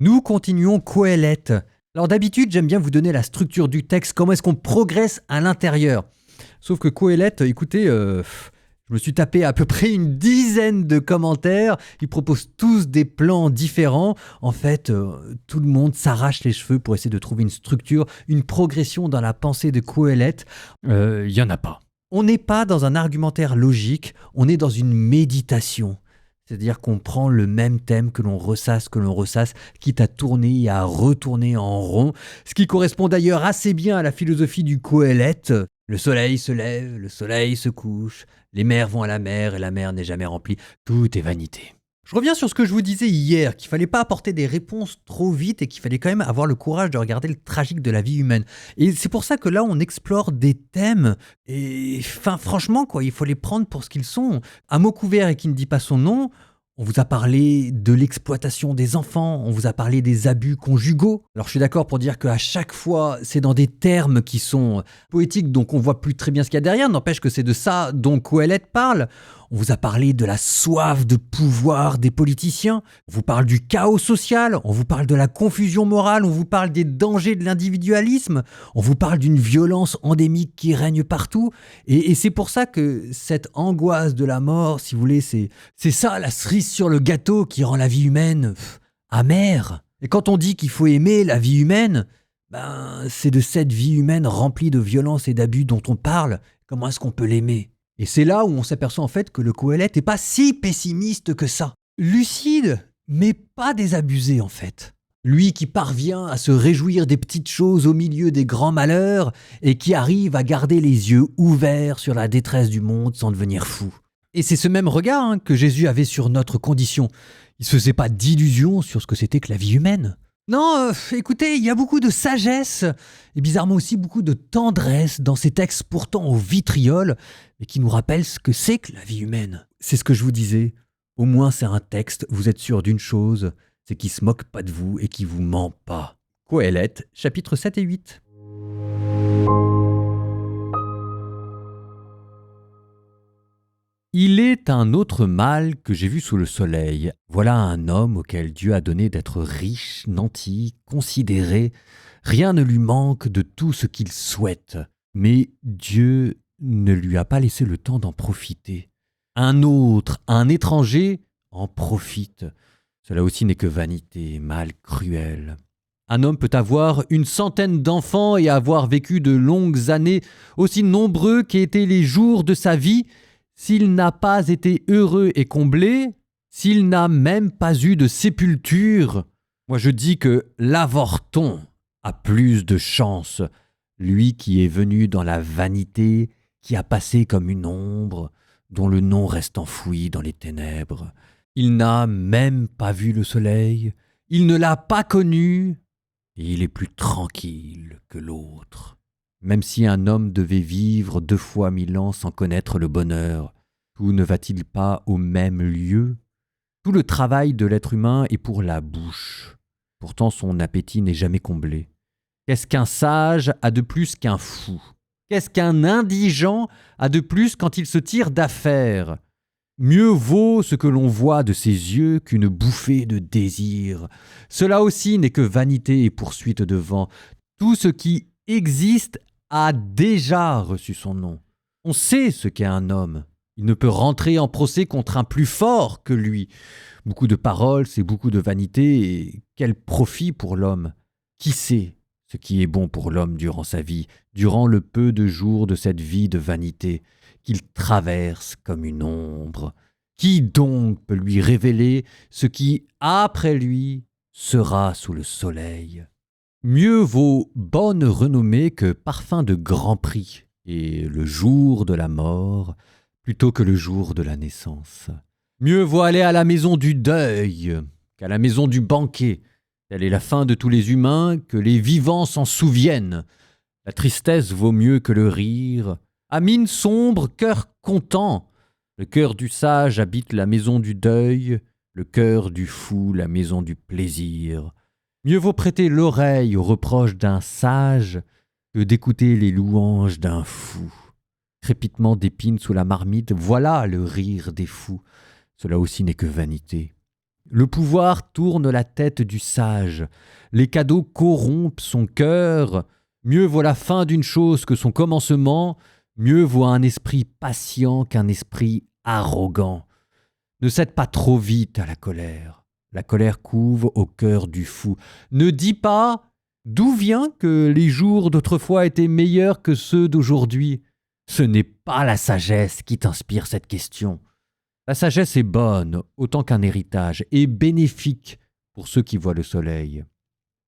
Nous continuons Qoélette. Alors d'habitude, j'aime bien vous donner la structure du texte, comment est-ce qu'on progresse à l'intérieur. Sauf que Qoélette, écoutez, je me suis tapé à peu près une dizaine de commentaires. Ils proposent tous des plans différents. En fait, tout le monde s'arrache les cheveux pour essayer de trouver une structure, une progression dans la pensée de Qoélette. Il n'y en a pas. On n'est pas dans un argumentaire logique, on est dans une méditation. C'est-à-dire qu'on prend le même thème que l'on ressasse, quitte à tourner et à retourner en rond, ce qui correspond d'ailleurs assez bien à la philosophie du Qoélette. Le soleil se lève, le soleil se couche, les mers vont à la mer et la mer n'est jamais remplie, tout est vanité. Je reviens sur ce que je vous disais hier, qu'il fallait pas apporter des réponses trop vite et qu'il fallait quand même avoir le courage de regarder le tragique de la vie humaine. Et c'est pour ça que là, on explore des thèmes et, franchement, quoi, il faut les prendre pour ce qu'ils sont. Un mot couvert et qui ne dit pas son nom. On vous a parlé de l'exploitation des enfants, on vous a parlé des abus conjugaux. Alors je suis d'accord pour dire qu'à chaque fois, c'est dans des termes qui sont poétiques, donc on voit plus très bien ce qu'il y a derrière, n'empêche que c'est de ça dont Qoélette parle. On vous a parlé de la soif de pouvoir des politiciens, on vous parle du chaos social, on vous parle de la confusion morale, on vous parle des dangers de l'individualisme, on vous parle d'une violence endémique qui règne partout. Et c'est pour ça que cette angoisse de la mort, si vous voulez, c'est ça la cerise sur le gâteau qui rend la vie humaine amère. Et quand on dit qu'il faut aimer la vie humaine, c'est de cette vie humaine remplie de violence et d'abus dont on parle. Comment est-ce qu'on peut l'aimer ? Et c'est là où on s'aperçoit en fait que le Qoélette n'est pas si pessimiste que ça. Lucide, mais pas désabusé en fait. Lui qui parvient à se réjouir des petites choses au milieu des grands malheurs et qui arrive à garder les yeux ouverts sur la détresse du monde sans devenir fou. Et c'est ce même regard que Jésus avait sur notre condition. Il ne se faisait pas d'illusions sur ce que c'était que la vie humaine. Non, écoutez, il y a beaucoup de sagesse et bizarrement aussi beaucoup de tendresse dans ces textes pourtant au vitriol, mais qui nous rappellent ce que c'est que la vie humaine. C'est ce que je vous disais. Au moins c'est un texte, vous êtes sûr d'une chose, c'est qu'il ne se moque pas de vous et qu'il ne vous ment pas. Qoélette, chapitres 7 et 8. Il est un autre mal que j'ai vu sous le soleil. Voilà un homme auquel Dieu a donné d'être riche, nanti, considéré. Rien ne lui manque de tout ce qu'il souhaite. Mais Dieu ne lui a pas laissé le temps d'en profiter. Un autre, un étranger, en profite. Cela aussi n'est que vanité, mal cruel. Un homme peut avoir 100 d'enfants et avoir vécu de longues années, aussi nombreux qu'aient été les jours de sa vie. S'il n'a pas été heureux et comblé, s'il n'a même pas eu de sépulture, moi je dis que l'avorton a plus de chance, lui qui est venu dans la vanité, qui a passé comme une ombre, dont le nom reste enfoui dans les ténèbres. Il n'a même pas vu le soleil, il ne l'a pas connu, et il est plus tranquille que l'autre. Même si un homme devait vivre 2 fois 1000 ans sans connaître le bonheur, tout ne va-t-il pas au même lieu ? Tout le travail de l'être humain est pour la bouche. Pourtant son appétit n'est jamais comblé. Qu'est-ce qu'un sage a de plus qu'un fou ? Qu'est-ce qu'un indigent a de plus quand il se tire d'affaire ? Mieux vaut ce que l'on voit de ses yeux qu'une bouffée de désir. Cela aussi n'est que vanité et poursuite de vent. Tout ce qui existe a déjà reçu son nom. On sait ce qu'est un homme. Il ne peut rentrer en procès contre un plus fort que lui. Beaucoup de paroles, c'est beaucoup de vanité, et quel profit pour l'homme. Qui sait ce qui est bon pour l'homme durant sa vie, durant le peu de jours de cette vie de vanité qu'il traverse comme une ombre ? Qui donc peut lui révéler ce qui, après lui, sera sous le soleil ? Mieux vaut bonne renommée que parfum de grand prix, et le jour de la mort plutôt que le jour de la naissance. Mieux vaut aller à la maison du deuil qu'à la maison du banquet. Telle est la fin de tous les humains, que les vivants s'en souviennent. La tristesse vaut mieux que le rire. À mine sombre, cœur content. Le cœur du sage habite la maison du deuil, le cœur du fou la maison du plaisir. Mieux vaut prêter l'oreille aux reproches d'un sage que d'écouter les louanges d'un fou. Crépitement d'épines sous la marmite, voilà le rire des fous. Cela aussi n'est que vanité. Le pouvoir tourne la tête du sage. Les cadeaux corrompent son cœur. Mieux vaut la fin d'une chose que son commencement. Mieux vaut un esprit patient qu'un esprit arrogant. Ne cède pas trop vite à la colère. La colère couve au cœur du fou. Ne dis pas d'où vient que les jours d'autrefois étaient meilleurs que ceux d'aujourd'hui. Ce n'est pas la sagesse qui t'inspire cette question. La sagesse est bonne autant qu'un héritage et bénéfique pour ceux qui voient le soleil.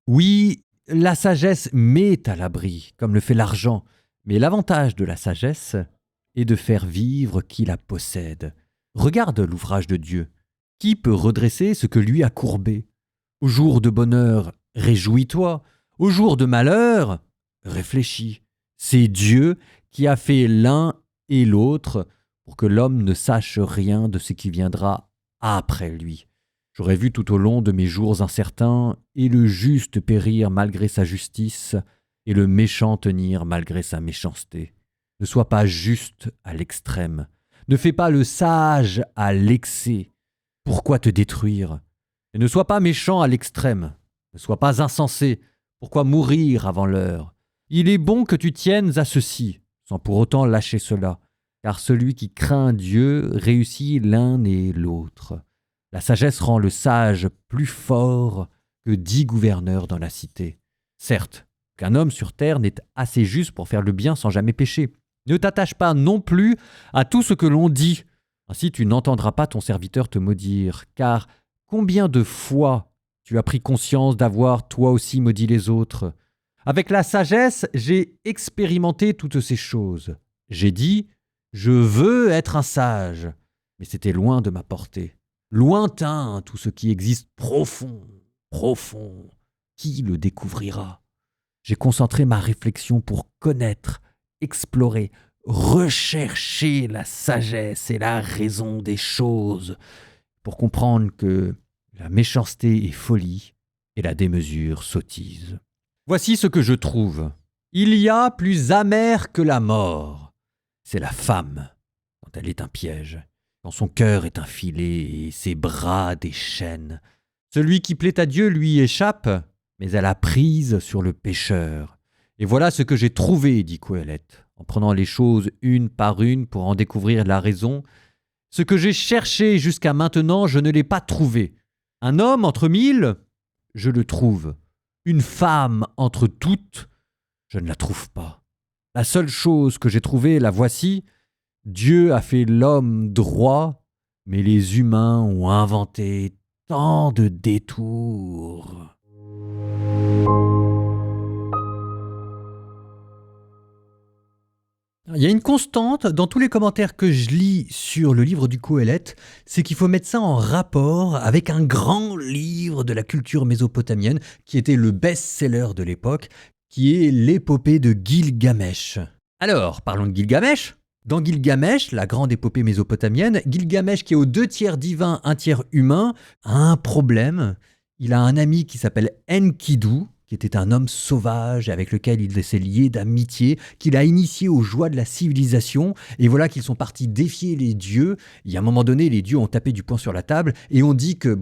Oui, la sagesse met à l'abri, comme le fait l'argent, mais l'avantage de la sagesse est de faire vivre qui la possède. Regarde l'ouvrage de Dieu. Qui peut redresser ce que lui a courbé? Au jour de bonheur, réjouis-toi. Au jour de malheur, réfléchis. C'est Dieu qui a fait l'un et l'autre pour que l'homme ne sache rien de ce qui viendra après lui. J'aurais vu tout au long de mes jours incertains et le juste périr malgré sa justice et le méchant tenir malgré sa méchanceté. Ne sois pas juste à l'extrême. Ne fais pas le sage à l'excès. Pourquoi te détruire? Et ne sois pas méchant à l'extrême. Ne sois pas insensé. Pourquoi mourir avant l'heure? Il est bon que tu tiennes à ceci, sans pour autant lâcher cela, car celui qui craint Dieu réussit l'un et l'autre. La sagesse rend le sage plus fort que 10 gouverneurs dans la cité. Certes, qu'un homme sur terre n'est assez juste pour faire le bien sans jamais pécher. Ne t'attache pas non plus à tout ce que l'on dit. Ainsi tu n'entendras pas ton serviteur te maudire, car combien de fois tu as pris conscience d'avoir toi aussi maudit les autres? Avec la sagesse, j'ai expérimenté toutes ces choses. J'ai dit, je veux être un sage, mais c'était loin de ma portée. Lointain tout ce qui existe profond, profond. Qui le découvrira? J'ai concentré ma réflexion pour connaître, explorer, rechercher la sagesse et la raison des choses, pour comprendre que la méchanceté est folie et la démesure sottise. Voici ce que je trouve. Il y a plus amer que la mort. C'est la femme, quand elle est un piège, quand son cœur est un filet et ses bras des chaînes. Celui qui plaît à Dieu lui échappe, mais elle a prise sur le pécheur. Et voilà ce que j'ai trouvé, dit Qoheleth, en prenant les choses une par une pour en découvrir la raison. Ce que j'ai cherché jusqu'à maintenant, je ne l'ai pas trouvé. Un homme entre 1000, je le trouve. Une femme entre toutes, je ne la trouve pas. La seule chose que j'ai trouvée, la voici. Dieu a fait l'homme droit, mais les humains ont inventé tant de détours. Il y a une constante dans tous les commentaires que je lis sur le livre du Qoheleth, c'est qu'il faut mettre ça en rapport avec un grand livre de la culture mésopotamienne qui était le best-seller de l'époque, qui est l'épopée de Gilgamesh. Alors, parlons de Gilgamesh. Dans Gilgamesh, la grande épopée mésopotamienne, Gilgamesh qui est aux 2 tiers divin, 1 tiers humain, a un problème. Il a un ami qui s'appelle Enkidu, qui était un homme sauvage avec lequel il s'est lié d'amitié, qu'il a initié aux joies de la civilisation, et voilà qu'ils sont partis défier les dieux. Et à un moment donné, les dieux ont tapé du poing sur la table, et ont dit que,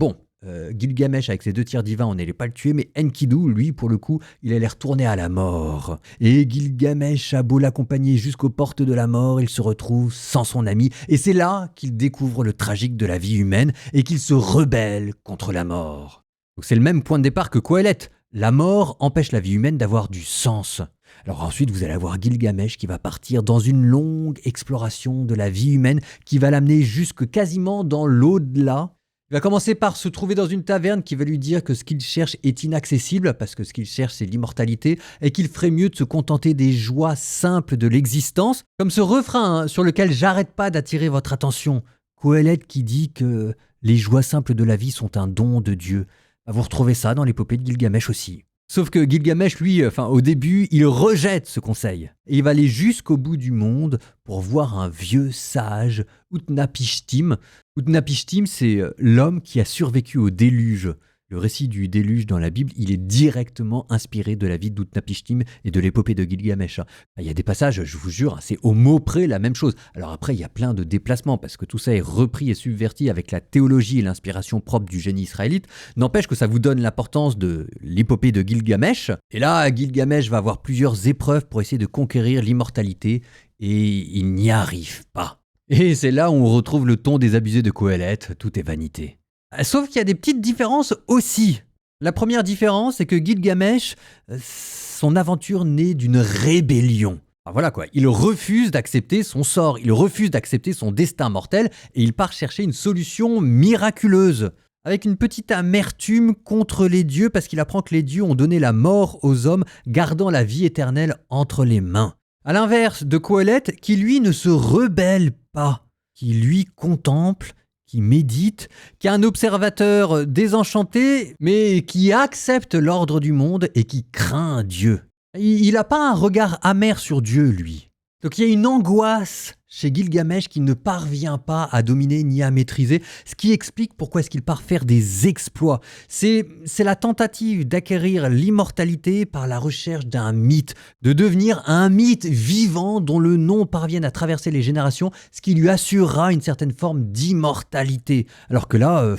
Gilgamesh, avec ses 2 tiers divins, on n'allait pas le tuer, mais Enkidu, lui, pour le coup, il allait retourner à la mort. Et Gilgamesh a beau l'accompagner jusqu'aux portes de la mort, il se retrouve sans son ami, et c'est là qu'il découvre le tragique de la vie humaine, et qu'il se rebelle contre la mort. Donc c'est le même point de départ que Qoheleth. La mort empêche la vie humaine d'avoir du sens. Alors ensuite, vous allez avoir Gilgamesh qui va partir dans une longue exploration de la vie humaine qui va l'amener jusque quasiment dans l'au-delà. Il va commencer par se trouver dans une taverne qui va lui dire que ce qu'il cherche est inaccessible, parce que ce qu'il cherche c'est l'immortalité, et qu'il ferait mieux de se contenter des joies simples de l'existence, comme ce refrain sur lequel j'arrête pas d'attirer votre attention. Qoheleth qui dit que les joies simples de la vie sont un don de Dieu. Vous retrouvez ça dans l'épopée de Gilgamesh aussi. Sauf que Gilgamesh, lui, au début, il rejette ce conseil. Et il va aller jusqu'au bout du monde pour voir un vieux sage, Utnapishtim. Utnapishtim, c'est l'homme qui a survécu au déluge. Le récit du déluge dans la Bible, il est directement inspiré de la vie d'Utnapishtim et de l'épopée de Gilgamesh. Il y a des passages, je vous jure, c'est au mot près la même chose. Alors après, il y a plein de déplacements parce que tout ça est repris et subverti avec la théologie et l'inspiration propre du génie israélite. N'empêche que ça vous donne l'importance de l'épopée de Gilgamesh. Et là, Gilgamesh va avoir plusieurs épreuves pour essayer de conquérir l'immortalité et il n'y arrive pas. Et c'est là où on retrouve le ton désabusé de Qoheleth, tout est vanité. Sauf qu'il y a des petites différences aussi. La première différence, c'est que Gilgamesh, son aventure naît d'une rébellion. Alors voilà quoi, il refuse d'accepter son sort, il refuse d'accepter son destin mortel et il part chercher une solution miraculeuse. Avec une petite amertume contre les dieux parce qu'il apprend que les dieux ont donné la mort aux hommes, gardant la vie éternelle entre les mains. À l'inverse de Qoheleth, qui lui ne se rebelle pas, qui lui contemple, qui médite, qui est un observateur désenchanté, mais qui accepte l'ordre du monde et qui craint Dieu. Il n'a pas un regard amer sur Dieu, lui. Donc il y a une angoisse chez Gilgamesh qui ne parvient pas à dominer ni à maîtriser, ce qui explique pourquoi est-ce qu'il part faire des exploits. C'est la tentative d'acquérir l'immortalité par la recherche d'un mythe, de devenir un mythe vivant dont le nom parvienne à traverser les générations, ce qui lui assurera une certaine forme d'immortalité. Alors que là,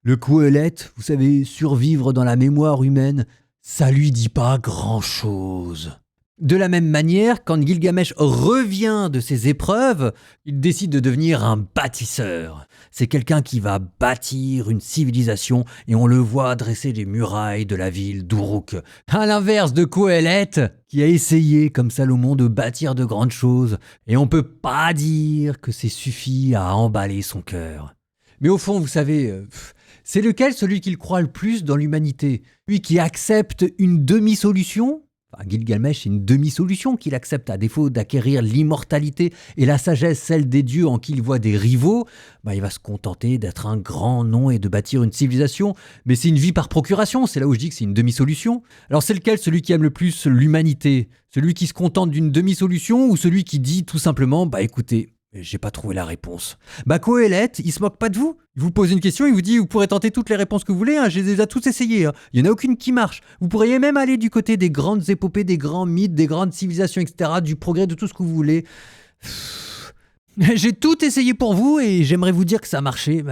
le Qoheleth, vous savez, survivre dans la mémoire humaine, ça lui dit pas grand-chose. De la même manière, quand Gilgamesh revient de ses épreuves, il décide de devenir un bâtisseur. C'est quelqu'un qui va bâtir une civilisation et on le voit dresser les murailles de la ville d'Uruk. À l'inverse de Qoheleth, qui a essayé, comme Salomon, de bâtir de grandes choses. Et on peut pas dire que c'est suffi à emballer son cœur. Mais au fond, vous savez, c'est lequel celui qui croit le plus dans l'humanité? Lui qui accepte une demi-solution? Gilgamesh, c'est une demi-solution qu'il accepte à défaut d'acquérir l'immortalité et la sagesse, celle des dieux en qui il voit des rivaux. Il va se contenter d'être un grand nom et de bâtir une civilisation. Mais c'est une vie par procuration, c'est là où je dis que c'est une demi-solution. Alors c'est lequel celui qui aime le plus l'humanité? Celui qui se contente d'une demi-solution ou celui qui dit tout simplement écoutez, j'ai pas trouvé la réponse. Qoheleth, il se moque pas de vous. Il vous pose une question, il vous dit vous pourrez tenter toutes les réponses que vous voulez, je les ai toutes essayées. Il n'y en a aucune qui marche. Vous pourriez même aller du côté des grandes épopées, des grands mythes, des grandes civilisations, etc., du progrès, de tout ce que vous voulez. J'ai tout essayé pour vous et j'aimerais vous dire que ça a marché.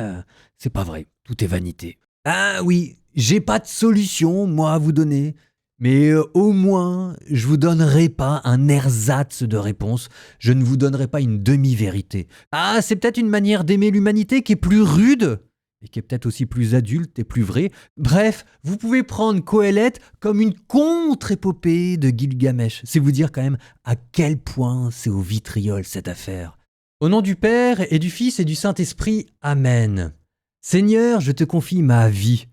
C'est pas vrai, tout est vanité. Ah oui, j'ai pas de solution, moi, à vous donner. Mais au moins, je vous donnerai pas un ersatz de réponse, je ne vous donnerai pas une demi-vérité. Ah, c'est peut-être une manière d'aimer l'humanité qui est plus rude, et qui est peut-être aussi plus adulte et plus vraie. Bref, vous pouvez prendre Qoheleth comme une contre-épopée de Gilgamesh. C'est vous dire quand même à quel point c'est au vitriol cette affaire. Au nom du Père et du Fils et du Saint-Esprit, Amen. Seigneur, je te confie ma vie.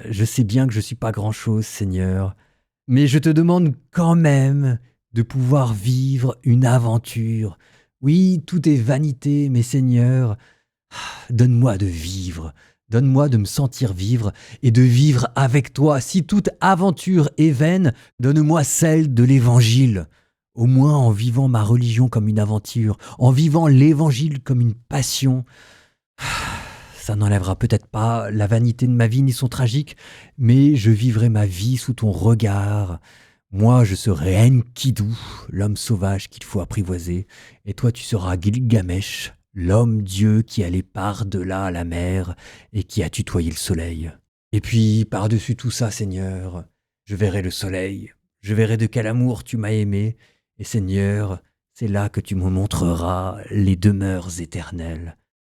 Je sais bien que je ne suis pas grand-chose, Seigneur, mais je te demande quand même de pouvoir vivre une aventure. Oui, tout est vanité, mais Seigneur, donne-moi de vivre, donne-moi de me sentir vivre et de vivre avec toi. Si toute aventure est vaine, donne-moi celle de l'Évangile. Au moins en vivant ma religion comme une aventure, en vivant l'Évangile comme une passion. Ça n'enlèvera peut-être pas la vanité de ma vie ni son tragique, mais je vivrai ma vie sous ton regard. Moi, je serai Enkidu, l'homme sauvage qu'il faut apprivoiser, et toi tu seras Gilgamesh, l'homme-dieu qui allait par-delà la mer et qui a tutoyé le soleil. Et puis, par-dessus tout ça, Seigneur, je verrai le soleil, je verrai de quel amour tu m'as aimé, et Seigneur, c'est là que tu me montreras les demeures éternelles.